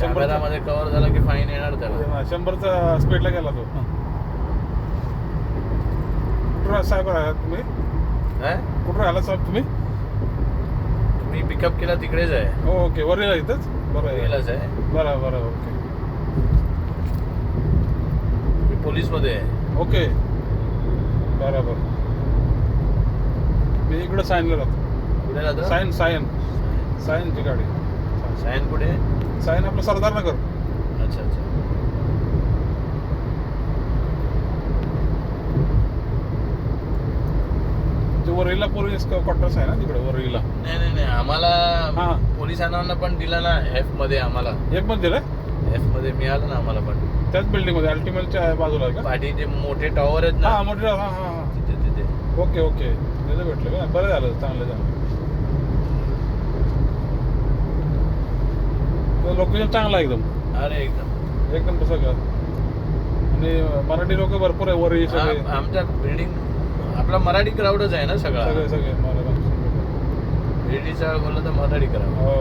कॅमेरामध्ये कव्हर झाला की फाईन येणार त्याला. 100चा स्पीडला गेला तो. कुठं साहेब आहात तुम्ही? कुठं राहिला साहेब तुम्ही? मी पिकअप केला तिकडेच आहे. हो ओके. वरला इथंच. बरं गेलाच आहे. बरं बरं ओके. मी पोलीसमध्ये आहे. ओके बरोबर. मी इकडं सायनला राहतो. कुठे राहतो? सायनची गाडी. सायन कुठे? सायन आपलं सरदार नगर. अच्छा अच्छा. वरळीला पोलीस क्वार्टर्स आहे ना तिकडे वरळीला. नाही आम्हाला पोलिसांना पण दिला ना एफ मध्ये. आम्हाला एक पण दिलं. एफ मध्ये मिळालं ना आम्हाला पण. त्याच बिल्डिंग मध्ये अल्टिमेटच्या बाजूला आहे का? पाठी ते मोठे टॉवर आहेत ना. मोठे. तिथे. Okay okay. तिथे भेटलं का? बरं झालं. चांगलं. लोकेशन चांगलं आहे एकदम. अरे एकदम कसं का. आणि मराठी लोक भरपूर आहे वरळी सगळे. आमच्या बिल्डिंग आपला मराठी क्राऊडच आहे ना सगळा. सगळे बिर्डीचा बोललं तर मराठी क्राऊड. हो